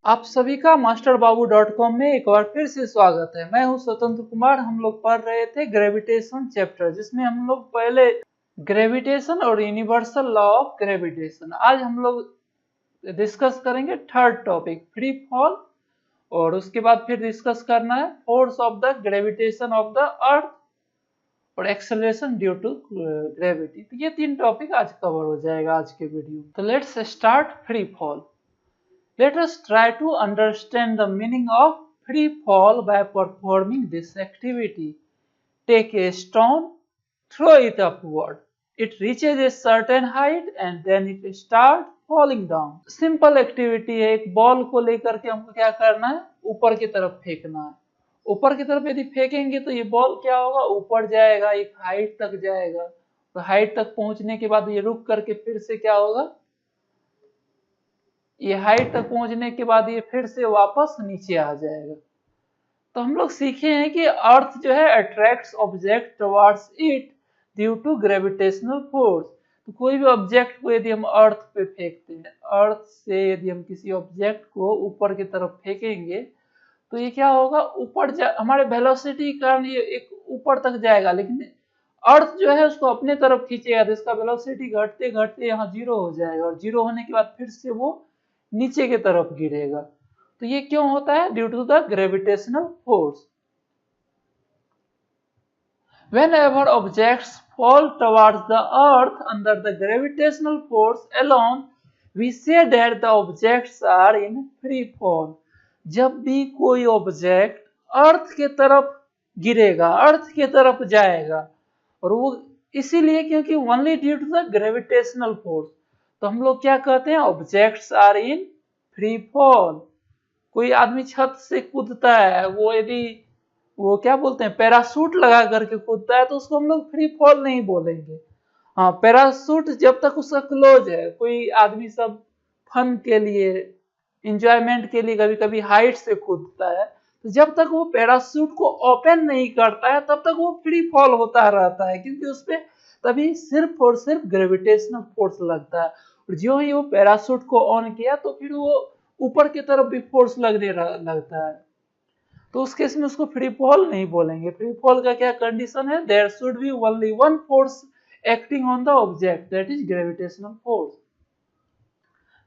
आप सभी का masterbabu.com में एक बार फिर से स्वागत है। मैं हूं स्वतंत्र कुमार। हम लोग पढ़ रहे थे ग्रेविटेशन चैप्टर, जिसमें हम लोग पहले ग्रेविटेशन और यूनिवर्सल लॉ ऑफ ग्रेविटेशन। आज हम लोग डिस्कस करेंगे थर्ड टॉपिक फ्री फॉल, और उसके बाद फिर डिस्कस करना है force of the gravitation of the अर्थ और एक्सेलरेशन ड्यू टू ग्रेविटी। तो ये तीन टॉपिक आज कवर हो जाएगा आज के वीडियो। तो let's start free fall. Let us try to understand the meaning of free fall by performing this activity. Take a stone, throw it upward. It reaches a certain height and then it starts falling down. Simple activity है। एक ball को लेकर के हमको क्या करना है, ऊपर की तरफ फेंकना है। ऊपर की तरफ यदि फेंकेंगे तो ये बॉल क्या होगा, ऊपर जाएगा, एक हाइट तक जाएगा। तो हाइट तक पहुंचने के बाद ये रुक करके फिर से क्या होगा, ये हाइट तक पहुंचने के बाद ये फिर से वापस नीचे आ जाएगा। तो हम लोग सीखे हैं कि अर्थ जो है attracts object towards it due to gravitational force. तो कोई भी ऑब्जेक्ट को यदि हम अर्थ पे फेंकते हैं, अर्थ से यदि हम किसी ऑब्जेक्ट को ऊपर की तरफ फेंकेंगे तो ये क्या होगा, ऊपर हमारे वेलोसिटी के कारण ये एक ऊपर तक जाएगा, लेकिन अर्थ जो है उसको अपने तरफ खींचेगा तो इसका वेलोसिटी घटते घटते यहाँ जीरो हो जाएगा, और जीरो होने के बाद फिर से वो नीचे की तरफ गिरेगा। तो ये क्यों होता है, due to the gravitational force. Whenever objects fall towards the earth under the gravitational force alone, we say that the objects are in free fall. जब भी कोई ऑब्जेक्ट अर्थ के तरफ गिरेगा, अर्थ के तरफ जाएगा, और वो इसीलिए क्योंकि only due to the gravitational force, तो हम लोग क्या कहते हैं, objects are in free fall. कोई आदमी छत से कूदता है, वो यदि वो क्या बोलते हैं, पैराशूट लगा करके कूदता है, तो उसको हम लोग फ्री फॉल नहीं बोलेंगे। हाँ, पैराशूट जब तक उसका क्लोज है, कोई आदमी सब फन के लिए, इंजॉयमेंट के लिए कभी कभी हाइट से कूदता है, तो जब तक वो पैराशूट को ओपन नहीं करता है तब तक वो फ्री फॉल होता रहता है, क्योंकि उसपे तभी सिर्फ और सिर्फ ग्रेविटेशनल फोर्स लगता है। और जो ही वो पैराशूट को ऑन किया तो फिर वो ऊपर की तरफ भी फोर्स लगने लगता है, तो उस केस में उसको फ्री फॉल नहीं बोलेंगे। फ्री फॉल का क्या कंडीशन है, there should be only one force acting on the object, that is gravitational force.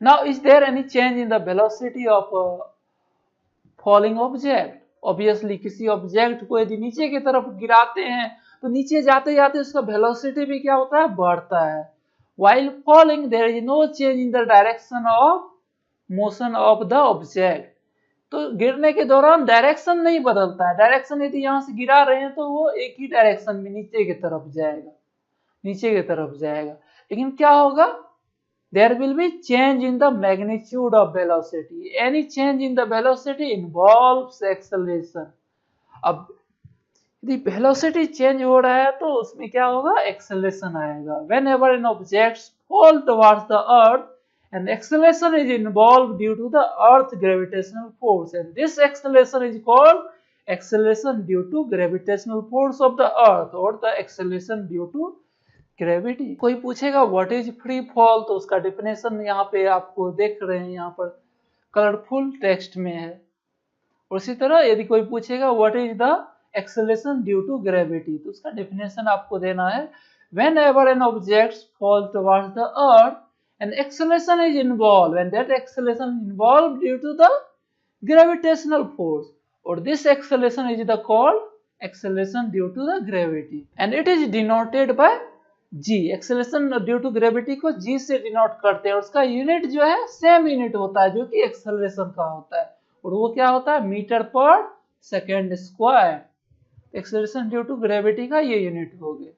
Now is there any change in the velocity of falling object. Obviously किसी object को यदि नीचे की तरफ गिराते हैं तो नीचे जाते जाते उसका वेलोसिटी भी क्या होता है, बढ़ता है। While falling there is no change in the direction of motion of the object. तो गिरने के दौरान डायरेक्शन नहीं बदलता है। डायरेक्शन यदि यहाँ से गिरा रहे हैं तो वो एक ही डायरेक्शन में नीचे की तरफ जाएगा, नीचे की तरफ जाएगा। लेकिन क्या होगा, there will be change in the magnitude of velocity. Any change in the velocity involves acceleration. अब यदि velocity change हो रहा है तो उसमें क्या होगा, acceleration आएगा। Whenever an object fall towards the earth, and acceleration is involved due to the earth gravitational force, and this acceleration is called acceleration due to gravitational force of the earth, or the acceleration due to gravity. कोई पूछेगा what is free fall, तो उसका definition यहाँ पे आपको देख रहे हैं, यहाँ पर कलरफुल टेक्स्ट में है। और इसी तरह यदि कोई पूछेगा what is the acceleration due to gravity, तो उसका डेफिनेशन आपको देना है, whenever an object falls towards the earth, an acceleration is involved, and that acceleration is involved due to the gravitational force, or this acceleration is the called acceleration due to the gravity, and it is denoted by ji. Acceleration due to gravity को जी से denote करते हैं, और उसका unit जो है same unit होता है जो कि एक्सेलरेशन का होता है, और वो क्या होता है, metre per second square. Acceleration due to gravity का ये यूनिट हो गया।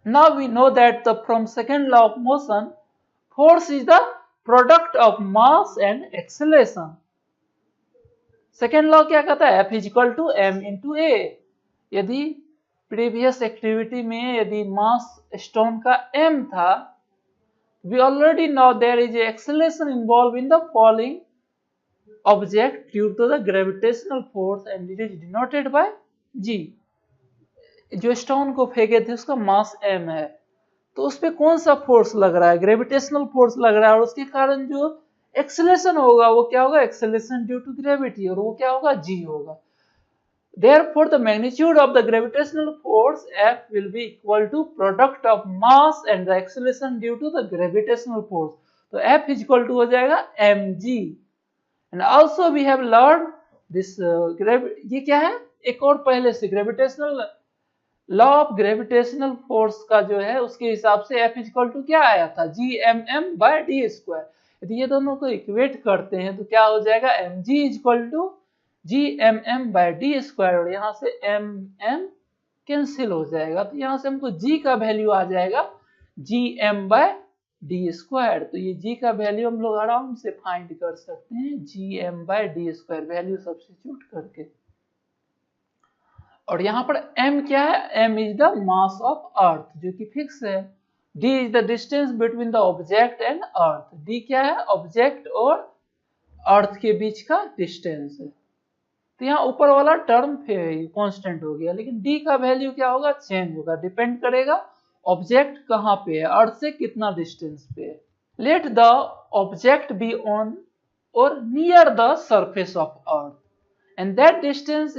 Now we know that the from second law of motion, force is the product of mass and acceleration. Second law क्या कहता है, F equal to m into a. यदि previous activity में यदि मास स्टोन का m था, we already know there is a acceleration involved in the falling object due to the gravitational force, and it is denoted by g। जो stone को फेंके थे उसका मास m है, तो उस पे कौन सा फोर्स लग रहा है, ग्रेविटेशनल फोर्स लग रहा है, और उसके कारण जो एक्सेलरेशन होगा वो क्या होगा, एक्सेलरेशन ड्यू टू ग्रेविटी, और वो क्या होगा, g होगा। Therefore, the magnitude of the gravitational force F will be equal to product of mass and the acceleration due to the gravitational force. तो F is equal to हो जाएगा mg. And also we have learned this ये क्या है, एक और पहले से gravitational law of gravitational force का जो है उसके हिसाब से F इज इक्वल टू क्या आया था, Gmm/d²। यदि ये दोनों को इक्वेट करते हैं तो क्या हो जाएगा, mg is equal to Gmm/d², और यहाँ से mm कैंसिल हो जाएगा, तो यहाँ से हमको g का वैल्यू आ जाएगा Gm/d²। तो ये g का वैल्यू हम लोग आराम से फाइंड कर सकते हैं, Gm/d² वैल्यू सब्स्टिट्यूट करके। और यहाँ पर m क्या है, m is the mass of earth जो कि फिक्स है, d is the distance between the object and earth, d क्या है, ऑब्जेक्ट और अर्थ के बीच का डिस्टेंस है। तो यहाँ ऊपर वाला टर्म कांस्टेंट हो गया, लेकिन d का वैल्यू क्या होगा, चेंज होगा, डिपेंड करेगा ऑब्जेक्ट कहाँ पे है, अर्थ से कितना डिस्टेंस पे है। Let the object be on or near the surface of earth and that distance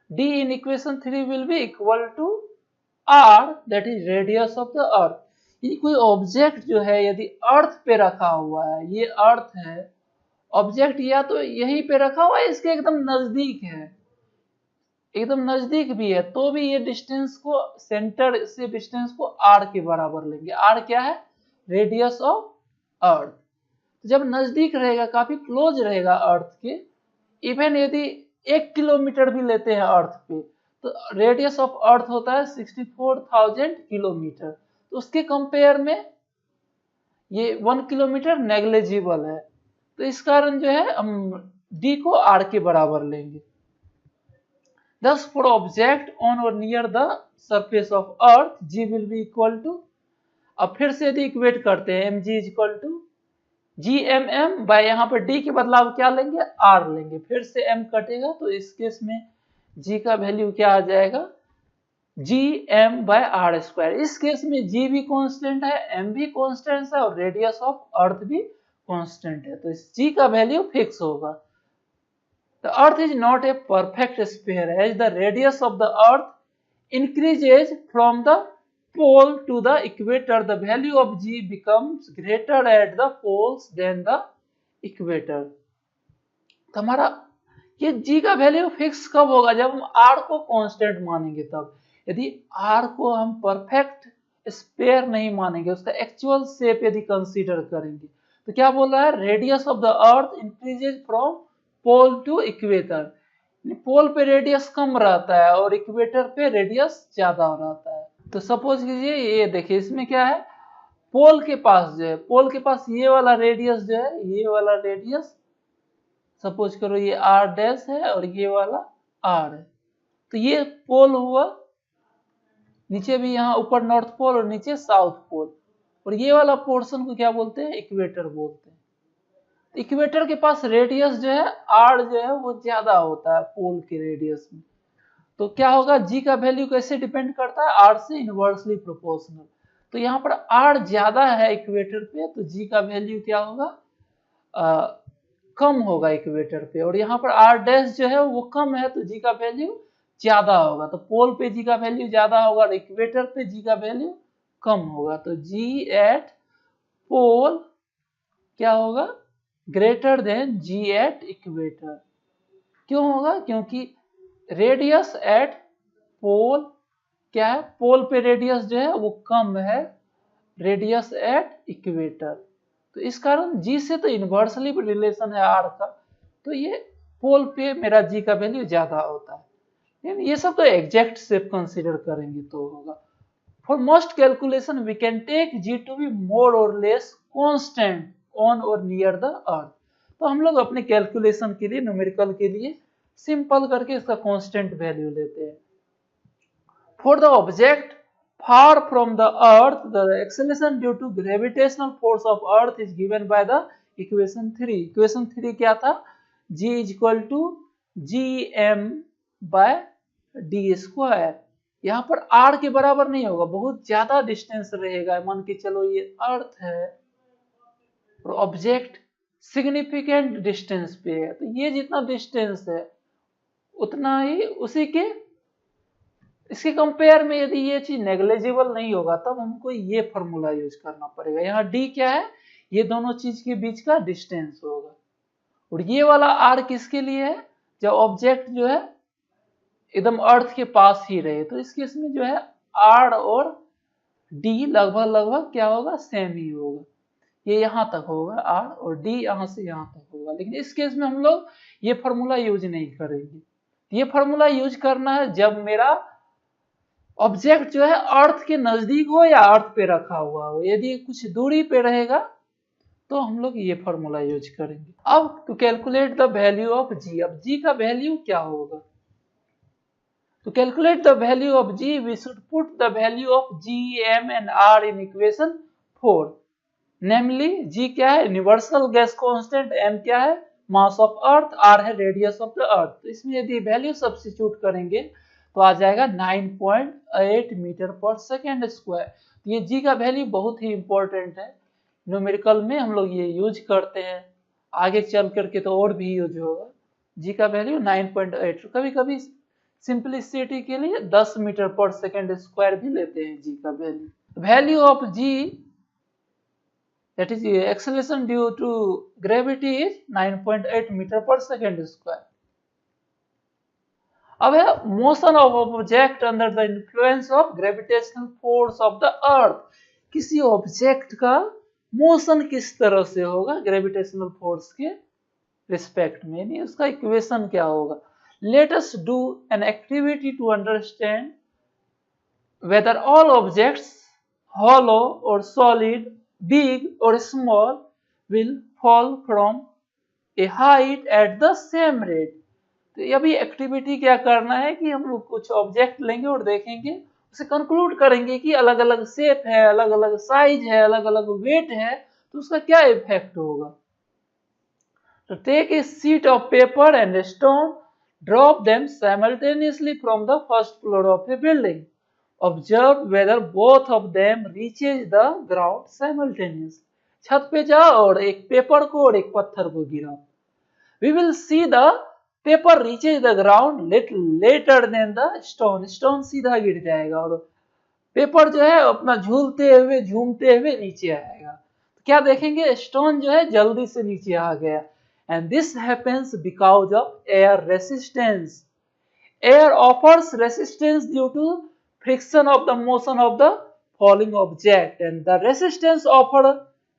d in equation 3 will be equal to r, that is radius of the earth। ये कोई ऑब्जेक्ट जो है यदि अर्थ पे रखा हुआ है, ये अर्थ है, ऑब्जेक्ट या तो यहीं पे रखा हुआ है, इसके एकदम नजदीक है, एकदम नजदीक भी है, तो भी ये डिस्टेंस को, सेंटर से डिस्टेंस को r के बराबर लेंगे। r क्या है, रेडियस ऑफ अर्थ। जब नजदीक रहेगा, काफी क्लोज रहेगा अर्थ के, इवन यदि 1 किलोमीटर भी लेते हैं अर्थ पे, तो रेडियस ऑफ अर्थ होता है 64,000 किलोमीटर, तो उसके कंपेयर में ये 1 किलोमीटर नेग्लिजिबल है, तो इस कारण जो है हम d को r के बराबर लेंगे। Thus for object on or near the surface of earth g will be equal to, अब फिर से यदि इक्वेट करते हैं mg is equal to Gmm by यहाँ पर d के बदलाव क्या लेंगे, r लेंगे, फिर से m कटेगा, तो इस केस में g का वैल्यू क्या आ जाएगा, Gm/r²। इस केस में g भी कांस्टेंट है, m भी कांस्टेंट है, और रेडियस ऑफ अर्थ भी कांस्टेंट है, तो इस g का वैल्यू फिक्स होगा। The earth is not a perfect sphere as the radius of the earth increases from the pole to the equator, the value of g becomes greater at the poles than the equator। तो हमारा ये g का value fix कब होगा, जब हम r को constant मानेंगे तब। यदि r को हम परफेक्ट स्फीयर नहीं मानेंगे, उसका एक्चुअल शेप यदि कंसीडर करेंगे, तो क्या बोल रहा है, radius of the earth increases from pole to equator, pole पे रेडियस कम रहता है और इक्वेटर पे रेडियस ज्यादा रहता है। तो सपोज कीजिए ये देखिए, इसमें क्या है, पोल के पास जो है, पोल के पास ये वाला रेडियस जो है, ये वाला रेडियस सपोज करो ये r डैश है और ये वाला r है, तो ये पोल हुआ, नीचे भी यहाँ ऊपर नॉर्थ पोल और नीचे साउथ पोल, और ये वाला पोर्शन को क्या बोलते हैं, इक्वेटर बोलते हैं। इक्वेटर के पास रेडियस जो है r जो है वो ज्यादा होता है पोल के रेडियस में, तो क्या होगा, g का वैल्यू कैसे डिपेंड करता है, r से इनवर्सली प्रोपोर्शनल। तो यहाँ पर r ज्यादा है इक्वेटर पे, तो g का वैल्यू क्या होगा, कम होगा इक्वेटर पे, और यहाँ पर r डैश जो है वो कम है, तो g का वैल्यू ज्यादा होगा। तो पोल पे g का वैल्यू ज्यादा होगा और इक्वेटर पे g का वैल्यू कम होगा, तो g एट पोल क्या होगा, greater than g at equator. क्यों होगा, क्योंकि रेडियस एट पोल क्या है, पोल पे रेडियस जो है वो कम है रेडियस एट इक्वेटर, तो इस कारण g से तो इनवर्सली रिलेशन है r का, तो ये पोल पे मेरा g का वैल्यू ज्यादा होता है। ये सब तो एग्जैक्ट शेप कंसीडर करेंगे तो होगा। For most calculation we can take g to be more or less constant on or near the earth. तो हम लोग अपने कैलकुलेशन के लिए, न्यूमेरिकल के लिए सिंपल करके इसका कांस्टेंट वैल्यू लेते हैं। For the object far from the earth the acceleration due to gravitational force of earth is given by the equation 3। Equation 3 क्या था, g is equal to Gm/d²। यहाँ पर r के बराबर नहीं होगा, बहुत ज्यादा डिस्टेंस रहेगा, मान के चलो ये अर्थ है और ऑब्जेक्ट सिग्निफिकेंट डिस्टेंस पे है, तो ये जितना डिस्टेंस है उतना ही उसी के इसके कंपेयर में यदि ये चीज नेग्लेजिबल नहीं होगा तब हमको ये फॉर्मूला यूज करना पड़ेगा। यहाँ डी क्या है, ये दोनों चीज के बीच का डिस्टेंस होगा। और ये वाला आर किसके लिए है, जब ऑब्जेक्ट जो है एकदम अर्थ के पास ही रहे, तो इस केस में जो है आर और डी लगभग लगभग क्या होगा, सेम ही होगा। ये यहाँ तक होगा आर और डी यहाँ से यहाँ तक होगा। लेकिन इस केस में हम लोग ये फॉर्मूला यूज नहीं करेंगे। ये फॉर्मूला यूज करना है जब मेरा ऑब्जेक्ट जो है अर्थ के नजदीक हो या अर्थ पे रखा हुआ हो। यदि कुछ दूरी पे रहेगा तो हम लोग ये फॉर्मूला यूज करेंगे। अब to calculate the value of G, अब जी का वैल्यू क्या होगा, to calculate the value of g we should put the value of g, m and r in equation 4, namely g क्या है, यूनिवर्सल गैस कांस्टेंट, m क्या है, mass of earth, r है radius of the earth. तो इसमें यदि value substitute करेंगे तो आ जाएगा 9.8 मीटर पर सेकेंड स्क्वायर। तो ये g का वैल्यू बहुत ही इंपॉर्टेंट है, न्यूमेरिकल में हम लोग ये यूज करते हैं, आगे चल करके तो और भी यूज होगा। g का वैल्यू 9.8, कभी कभी सिंपलिसिटी के लिए 10 मीटर पर सेकेंड स्क्वायर भी लेते हैं जी का value. Value of ji that is acceleration due to gravity is 9.8 metre per second square. अब है motion of object under the influence of gravitational force of the अर्थ। किसी object का motion किस तरह से होगा ग्रेविटेशनल फोर्स के रिस्पेक्ट में, यानी उसका इक्वेशन क्या होगा। Let us do an activity to understand whether all objects, hollow or solid, big or small, will fall from a height at the same rate. तो अभी एक्टिविटी क्या करना है कि हम लोग कुछ ऑब्जेक्ट लेंगे और देखेंगे, उसे कंक्लूड करेंगे कि अलग अलग शेप है, अलग अलग साइज है, अलग अलग वेट है, तो उसका क्या इफेक्ट होगा। तो take a sheet of paper and stone, drop them simultaneously from the first floor of a building. Observe whether both of them reaches the ground simultaneously. छत पे जाओ और एक पेपर को और एक पत्थर को गिराओ। We will see the paper reaches the ground little later than the stone. Stone सीधा गिर जाएगा और पेपर जो है अपना झूलते हुए झूमते हुए नीचे आएगा। तो क्या देखेंगे, स्टोन जो है जल्दी से नीचे आ गया। And this happens because of air resistance. Air offers resistance due to friction of the motion of the falling object, and the resistance offered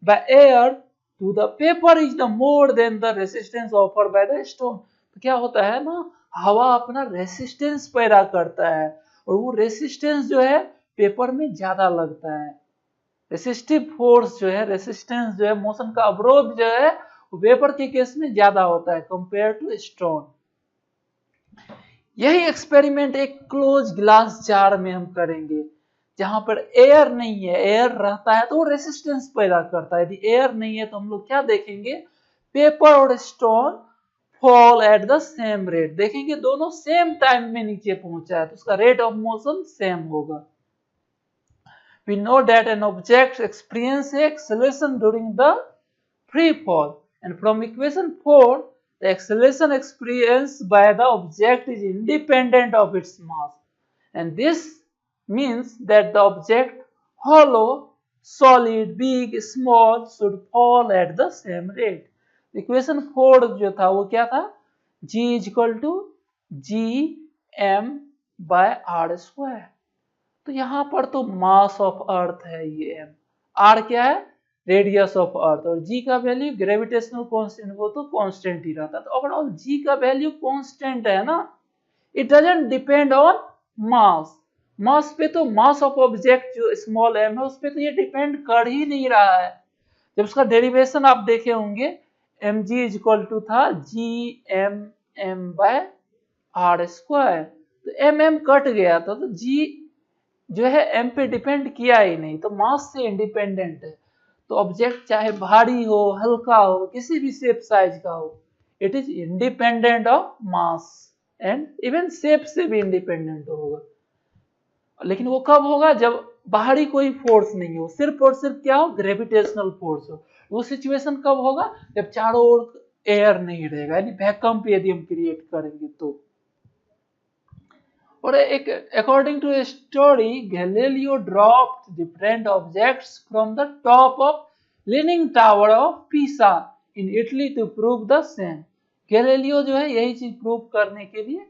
by air to the paper is the more than the resistance offered by the stone. तो क्या होता है ना, हवा अपना resistance पैदा करता है और वो रेसिस्टेंस जो है पेपर में ज्यादा लगता है। रेसिस्टिव फोर्स जो है, रेसिस्टेंस जो है, मोशन का अवरोध जो है वेपर के केस में ज्यादा होता है कंपेयर टू स्टोन। यही एक्सपेरिमेंट एक क्लोज ग्लास जार में हम करेंगे जहां पर एयर नहीं है। एयर रहता है तो वो रेसिस्टेंस पैदा करता है, यदि एयर नहीं है तो हम लोग क्या देखेंगे, पेपर और stone fall at the same rate. देखेंगे दोनों सेम टाइम में नीचे पहुंचा है तो उसका रेट ऑफ मोशन सेम होगा। We know that an object experiences acceleration during the free fall. And from equation 4, the acceleration experienced by the object is independent of its mass. And this means that the object, hollow, solid, big, small, should fall at the same rate. Equation 4 जो था वो क्या था, G is equal to Gm by R square. तो यहाँ पर तो mass of earth है ये m, R क्या है, रेडियस ऑफ अर्थ, और g का वैल्यू ग्रेविटेशनल कांस्टेंट, वो तो कांस्टेंट ही रहता है। तो ओवरऑल g का वैल्यू कांस्टेंट है ना, it doesn't depend on mass. Mass पे तो, मास ऑफ ऑब्जेक्ट जो स्मॉल m है उस पे तो ये डिपेंड कर ही नहीं रहा है। जब उसका डेरिवेशन आप देखे होंगे, mg इज इक्वल टू था gm बाय r स्क्वायर, तो mm कट गया था तो g जो है m पे डिपेंड किया ही नहीं, तो मास से इंडिपेंडेंट है। तो ऑब्जेक्ट चाहे भारी हो, हल्का हो, किसी भी शेप साइज का हो, it is independent of mass and even shape से भी इंडिपेंडेंट होगा। लेकिन वो कब होगा, जब बाहरी कोई फोर्स नहीं हो, सिर्फ और सिर्फ क्या हो, ग्रेविटेशनल फोर्स हो। वो सिचुएशन कब होगा, जब चारों ओर एयर नहीं रहेगा, यानी वैक्यूम पे यदि हम क्रिएट करेंगे तो। और एक according to a story, Galileo dropped different objects from the top of leaning tower of Pisa in Italy to prove the same. Galileo जो है यही चीज प्रूव करने के लिए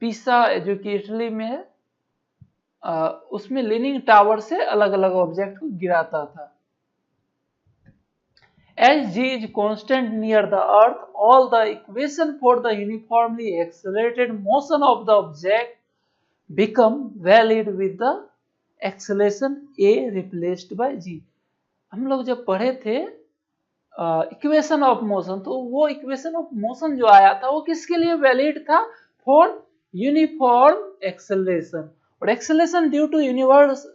पीसा जो कि इटली में है उसमें लीनिंग टावर से अलग अलग ऑब्जेक्ट को गिराता था। As g is constant near the earth, all the equation for the uniformly accelerated motion of the object become valid with the acceleration a replaced by g। हम लोग जब पढ़े थे इक्वेशन ऑफ मोशन, तो वो इक्वेशन ऑफ मोशन जो आया था वो किसके लिए वैलिड था, फॉर यूनिफॉर्म एक्सेलरेशन। और acceleration due to universe,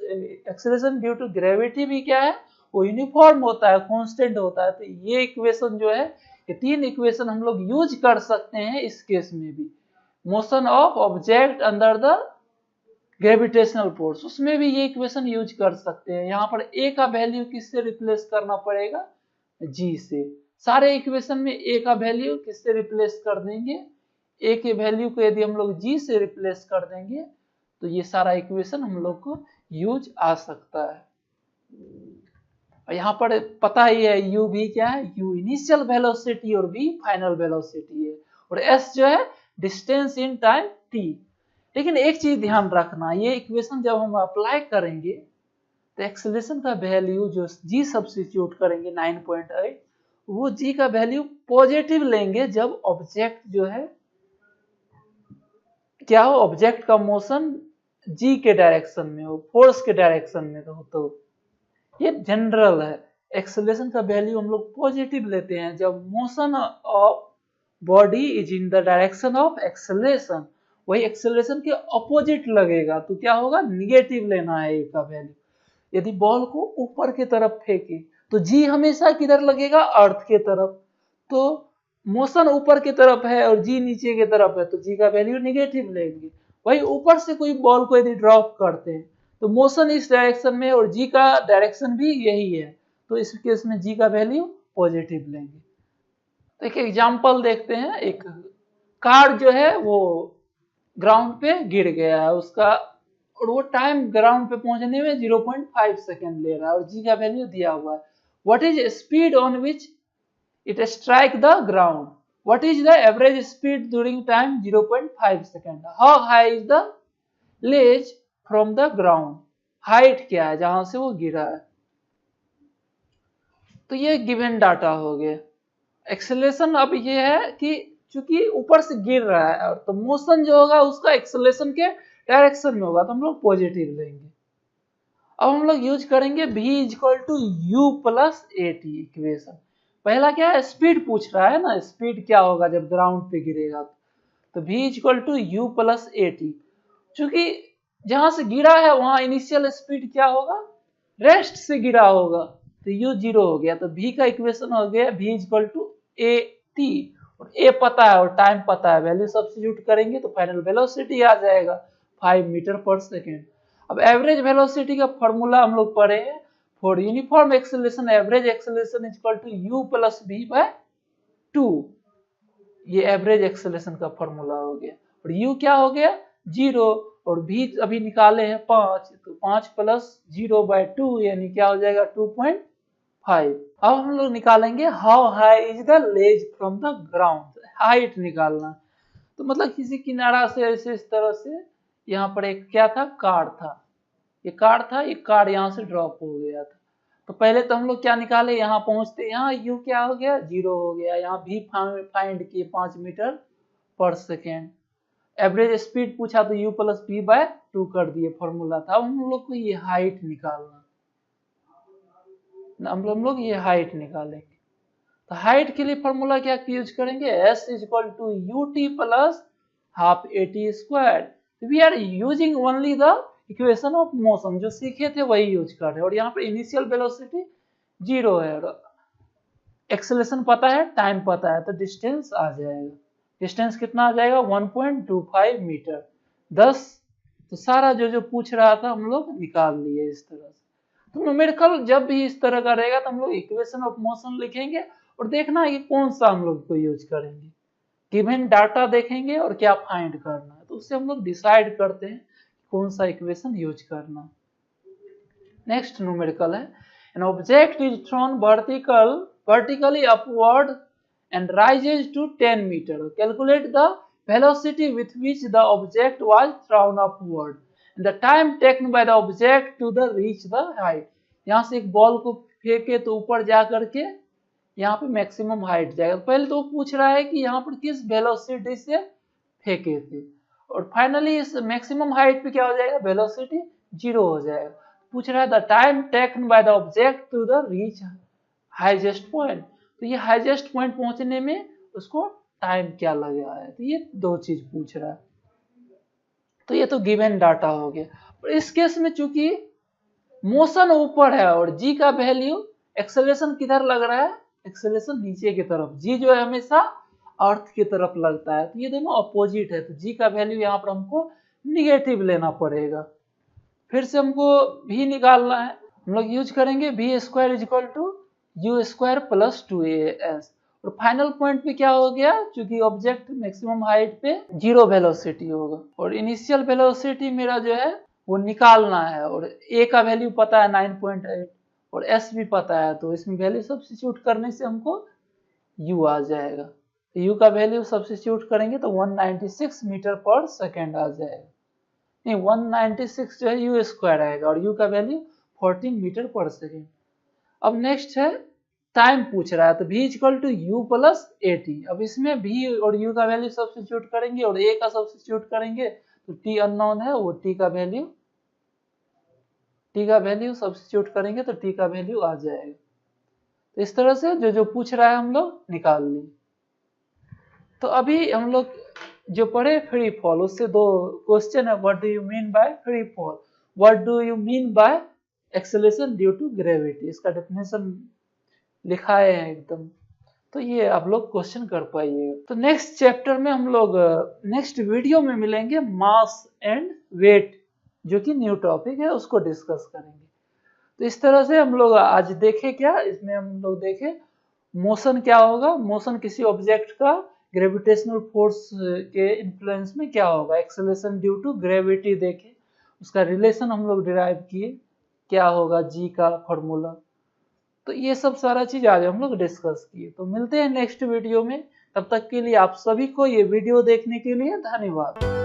acceleration due to gravity भी क्या है, वो यूनिफॉर्म होता है, कांस्टेंट होता है। तो ये इक्वेशन जो है, ये तीन इक्वेशन हम लोग यूज कर सकते हैं इस केस में भी। Motion of object under the gravitational force, उसमें भी ये इक्वेशन यूज कर सकते हैं। यहाँ पर ए का वैल्यू किससे रिप्लेस करना पड़ेगा, जी से। सारे इक्वेशन में ए का वैल्यू किससे रिप्लेस कर देंगे, ए के वैल्यू को यदि हम लोग जी से रिप्लेस कर देंगे तो ये सारा इक्वेशन हम लोग को यूज आ सकता है। और यहाँ पर पता ही है u भी क्या है, u इनिशियल वेलोसिटी और v फाइनल वेलोसिटी है, और s जो है डिस्टेंस इन टाइम t। लेकिन एक चीज ध्यान रखना, ये इक्वेशन जब हम अप्लाई करेंगे तो एक्सेलरेशन का वैल्यू जो g सब्स्टिट्यूट करेंगे 9.8, वो g का वैल्यू पॉजिटिव लेंगे जब ऑब्जेक्ट जो है क्या हो, ऑब्जेक्ट का मोशन g के डायरेक्शन में हो, फोर्स के डायरेक्शन में हो। तो ये जनरल है, एक्सेलरेशन का वैल्यू हम लोग पॉजिटिव लेते हैं जब motion of body is in the direction of acceleration, वही एक्सेलरेशन के अपोजिट लगेगा तो क्या होगा, निगेटिव लेना है ए का वैल्यू। यदि बॉल को ऊपर की तरफ फेंके तो जी हमेशा किधर लगेगा, अर्थ के तरफ। तो मोशन ऊपर की तरफ है और जी नीचे की तरफ है तो जी का वैल्यू निगेटिव लेंगे। वही ऊपर से कोई बॉल को यदि ड्रॉप करते हैं तो मोशन इस डायरेक्शन में और जी का डायरेक्शन भी यही है, तो इस केस में जी का वैल्यू पॉजिटिव लेंगे। तो एक एग्जांपल देखते हैं, एक कार जो है वो ग्राउंड पे गिर गया है उसका, और वो टाइम ग्राउंड पे पहुंचने में 0.5 सेकेंड ले रहा है और जी का वैल्यू दिया हुआ है। What is speed on which it strike the ground, what is the average speed during time 0.5 second, how high is the ledge from the ground, height क्या है जहां से वो गिरा है। तो ये गिवन डाटा हो गया। एक्सेलरेशन अब ये है कि चूंकि ऊपर से गिर रहा है और तो मोशन जो होगा उसका एक्सेलरेशन के डायरेक्शन में होगा तो हम लोग पॉजिटिव लेंगे। अब हम लोग यूज करेंगे v equal to u plus a t equation. पहला क्या है, स्पीड पूछ रहा है ना, स्पीड क्या होगा जब ग्राउंड पे गिरेगा, तो v equal to u plus a t. चूंकि जहां से गिरा है वहां इनिशियल स्पीड क्या होगा, रेस्ट से गिरा होगा तो u 0 हो गया। तो v का इक्वेशन हो गया v equal to a t, और a पता है और टाइम पता है, वैल्यू सब्स्टिट्यूट करेंगे तो फाइनल वेलोसिटी आ जाएगा 5 मीटर पर सेकेंड। अब एवरेज वेलोसिटी का फॉर्मूला हम लोग पढ़े हैं, for uniform acceleration average acceleration equal to u plus v by 2। ये एवरेज एक्सेलरेशन का फॉर्मूला हो गया, और u क्या हो गया 0, और v अभी निकाले हैं 5, तो 5 प्लस 0 बाय 2 यानी क्या हो जाएगा 2.5। अब हम लोग निकालेंगे how high is the ledge from the ground, height निकालना। तो मतलब किसी किनारा से ऐसे इस तरह से, यहाँ पर एक क्या था, कार था, ये कार था, ये कार यहाँ से ड्रॉप हो गया था। तो पहले तो हम लोग क्या निकाले, यहाँ पहुंचते यहाँ u क्या हो गया 0 हो गया, यहाँ v फाइंड किए 5 metre per second. Average speed पूछा तो u प्लस v बाय 2 कर दिए, फॉर्मूला था। अब हम लोग को ये हाइट निकालना, हम लोग ये हाइट निकालेंगे। तो हाइट के लिए फॉर्मूला क्या यूज करेंगे, s equal to u t plus half a t square. We are using only the equation of motion, जो सीखे थे वही यूज कर रहे हैं। और यहाँ पे इनिशियल वेलोसिटी 0 है, एक्सेलरेशन पता है, टाइम पता है, तो डिस्टेंस आ जाएगा। डिस्टेंस कितना आ जाएगा 1.25 मीटर, 10 तो सारा जो पूछ रहा था हम लोग निकाल लिए इस तरह से। तो न्यूमेरिकल जब भी इस तरह का रहेगा तो हम लोग इक्वेशन ऑफ मोशन लिखेंगे और देखना है कि कौन सा हम लोग को यूज करेंगे। गिवन डाटा देखेंगे और क्या फाइंड करना है, तो उससे हम लोग डिसाइड करते हैं कौन सा इक्वेशन यूज करना। नेक्स्ट न्यूमेरिकल है, an object is throne vertically upward and rises to 10 meter. Calculate the velocity with which the object was thrown upward and the time taken by the object to the reach the height. यहाँ से एक ball को फेंके तो ऊपर जा करके यहाँ पे मैक्सिमम हाइट जाएगा। पहले तो पूछ रहा है कि यहाँ पर किस वेलोसिटी से फेंके थे, और फाइनली इस मैक्सिमम हाइट पे क्या हो जाएगा, वेलोसिटी 0 हो जाएगा। पूछ रहा है the time taken by the object to the reach highest point, तो ये हाईएस्ट पॉइंट पहुंचने में उसको टाइम क्या लगा है, तो ये दो चीज पूछ रहा है। तो ये तो गिवन डाटा हो गया। और इस केस में चूंकि मोशन ऊपर है और जी का वैल्यू, एक्सेलरेशन किधर लग रहा है, एक्सेलरेशन नीचे की तरफ, जी जो है हमेशा अर्थ की तरफ लगता है, तो ये दोनों अपोजिट है, तो जी का वैल्यू यहाँ पर हमको निगेटिव लेना पड़ेगा। फिर से हमको भी निकालना है, हम लोग यूज करेंगे v square is equal to u square plus 2as। और फाइनल पॉइंट पे क्या हो गया, क्योंकि ऑब्जेक्ट मैक्सिमम हाइट पे 0 वेलोसिटी होगा और इनिशियल वेलोसिटी मेरा जो है वो निकालना है, और a का वैल्यू पता है 9.8 और s भी पता है, तो इसमें वैल्यू सब्स्टिट्यूट करने से हमको u आ जाएगा। तो u का वैल्यू सब्स्टिट्यूट करेंगे तो 196 मीटर पर सेकेंड आ जाएगा, नहीं 196 जो है यू स्क्वायर आएगा और u का वैल्यू 14 मीटर पर सेकेंड। अब नेक्स्ट है टाइम पूछ रहा है, तो v equal to u plus a t. अब इसमें v और u का वैल्यू सब्स्टिट्यूट करेंगे और a का सब्स्टिट्यूट करेंगे, तो t अननोन है, वो t का वैल्यू सब्स्टिट्यूट करेंगे तो t का वैल्यू आ जाएगा। तो इस तरह से जो पूछ रहा है हम लोग निकाल लें। तो अभी हम लोग जो पढ़े फ्री फॉल, उससे दो क्वेश्चन है, what do you mean by free fall, what do you mean by acceleration due to gravity, इसका डेफिनेशन लिखा है एकदम, तो ये आप लोग क्वेश्चन कर पाइएगा। तो नेक्स्ट चैप्टर में हम लोग नेक्स्ट वीडियो में मिलेंगे, मास एंड वेट जो कि न्यू टॉपिक है, उसको डिस्कस करेंगे। तो इस तरह से हम लोग आज देखे क्या, इसमें हम लोग देखे मोशन क्या होगा, मोशन किसी ऑब्जेक्ट का ग्रेविटेशनल फोर्स के इन्फ्लुएंस में क्या होगा, एक्सेलरेशन ड्यू टू ग्रेविटी देखे, उसका रिलेशन हम लोग डिराइव किए, क्या होगा जी का फॉर्मूला। तो ये सब सारा चीज आज हम लोग डिस्कस किए। तो मिलते हैं नेक्स्ट वीडियो में, तब तक के लिए आप सभी को ये वीडियो देखने के लिए धन्यवाद।